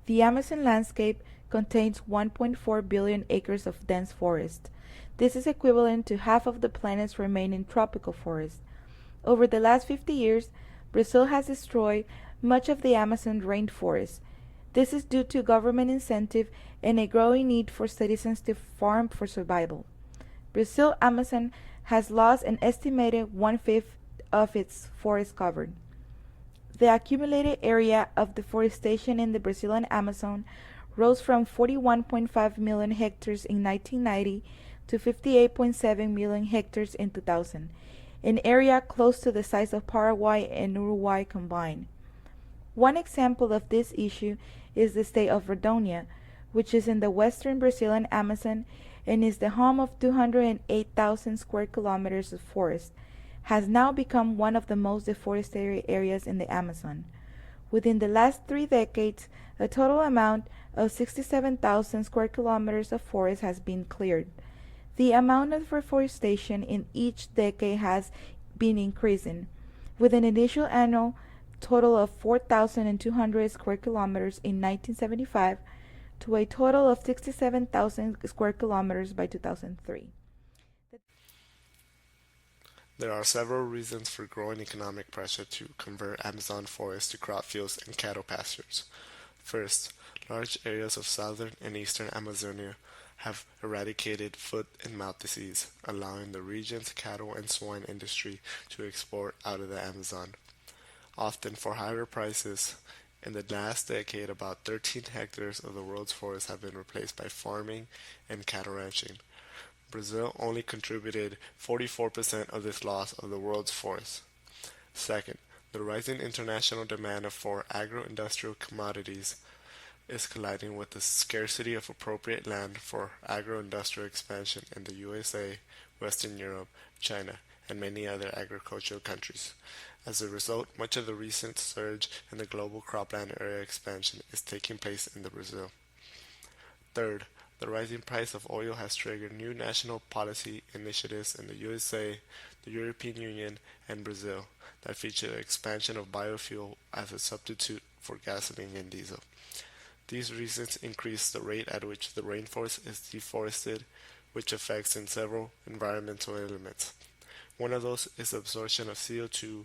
The Amazon landscape contains 1.4 billion acres of dense forest. This is equivalent to half of the planet's remaining tropical forest. Over the last 50 years, Brazil has destroyed much of the Amazon rainforest. This is due to government incentive and a growing need for citizens to farm for survival. Brazil Amazon has lost an estimated one-fifth of its forest cover. The accumulated area of deforestation in the Brazilian Amazon rose from 41.5 million hectares in 1990 to 58.7 million hectares in 2000, an area close to the size of Paraguay and Uruguay combined. One example of this issue is the state of Rondônia, which is in the western Brazilian Amazon and is the home of 208,000 square kilometers of forest, has now become one of the most deforested areas in the Amazon. Within the last 3 decades, a total amount of 67,000 square kilometers of forest has been cleared. The amount of reforestation in each decade has been increasing, with an initial annual total of 4,200 square kilometers in 1975 to a total of 67,000 square kilometers by 2003. There are several reasons for growing economic pressure to convert Amazon forests to crop fields and cattle pastures. First, large areas of southern and eastern Amazonia have eradicated foot and mouth disease, allowing the region's cattle and swine industry to export out of the Amazon, often for higher prices. In the last decade, about 13 hectares of the world's forests have been replaced by farming and cattle ranching. Brazil only contributed 44% of this loss of the world's forests. Second, the rising international demand for agro-industrial commodities is colliding with the scarcity of appropriate land for agro-industrial expansion in the USA, Western Europe, China, and many other agricultural countries. As a result, much of the recent surge in the global cropland area expansion is taking place in Brazil. Third, the rising price of oil has triggered new national policy initiatives in the USA, the European Union, and Brazil that feature the expansion of biofuel as a substitute for gasoline and diesel. These reasons increase the rate at which the rainforest is deforested, which affects in several environmental elements. One of those is the absorption of CO2.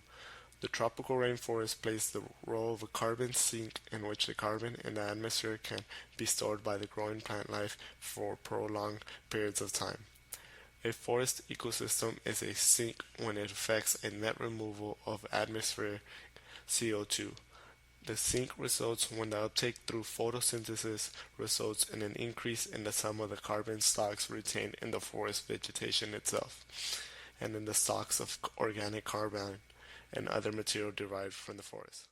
The tropical rainforest plays the role of a carbon sink in which the carbon in the atmosphere can be stored by the growing plant life for prolonged periods of time. A forest ecosystem is a sink when it effects a net removal of atmospheric CO2. The sink results when the uptake through photosynthesis results in an increase in the sum of the carbon stocks retained in the forest vegetation itself, and in the stocks of organic carbon and other material derived from the forest.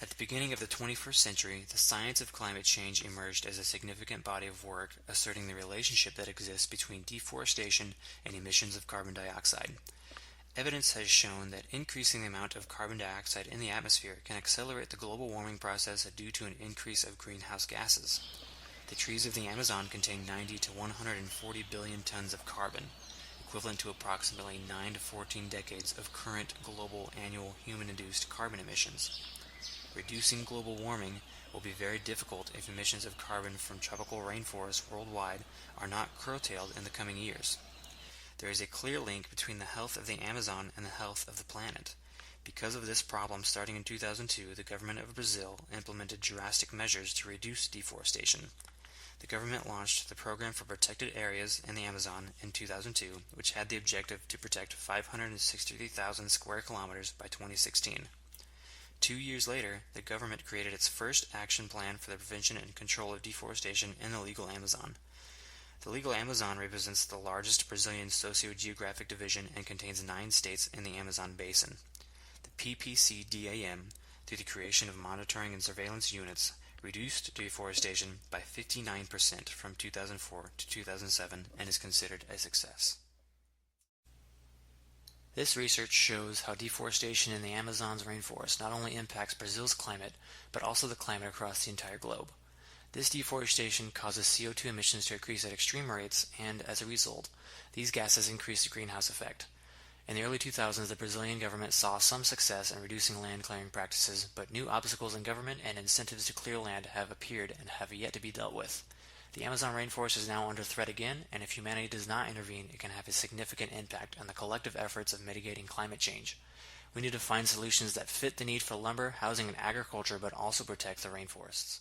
At the beginning of the 21st century, the science of climate change emerged as a significant body of work asserting the relationship that exists between deforestation and emissions of carbon dioxide. Evidence has shown that increasing the amount of carbon dioxide in the atmosphere can accelerate the global warming process due to an increase of greenhouse gases. The trees of the Amazon contain 90 to 140 billion tons of carbon, equivalent to approximately 9 to 14 decades of current global annual human-induced carbon emissions. Reducing global warming will be very difficult if emissions of carbon from tropical rainforests worldwide are not curtailed in the coming years. There is a clear link between the health of the Amazon and the health of the planet. Because of this problem, starting in 2002, the government of Brazil implemented drastic measures to reduce deforestation. The government launched the Program for Protected Areas in the Amazon in 2002, which had the objective to protect 563,000 square kilometers by 2016. 2 years later, the government created its first action plan for the prevention and control of deforestation in the legal Amazon. The legal Amazon represents the largest Brazilian socio-geographic division and contains 9 states in the Amazon basin. The PPCDAM, through the creation of monitoring and surveillance units, reduced deforestation by 59% from 2004 to 2007 and is considered a success. This research shows how deforestation in the Amazon's rainforest not only impacts Brazil's climate, but also the climate across the entire globe. This deforestation causes CO2 emissions to increase at extreme rates, and as a result, these gases increase the greenhouse effect. In the early 2000s, the Brazilian government saw some success in reducing land clearing practices, but new obstacles in government and incentives to clear land have appeared and have yet to be dealt with. The Amazon rainforest is now under threat again, and if humanity does not intervene, it can have a significant impact on the collective efforts of mitigating climate change. We need to find solutions that fit the need for lumber, housing, and agriculture, but also protect the rainforests.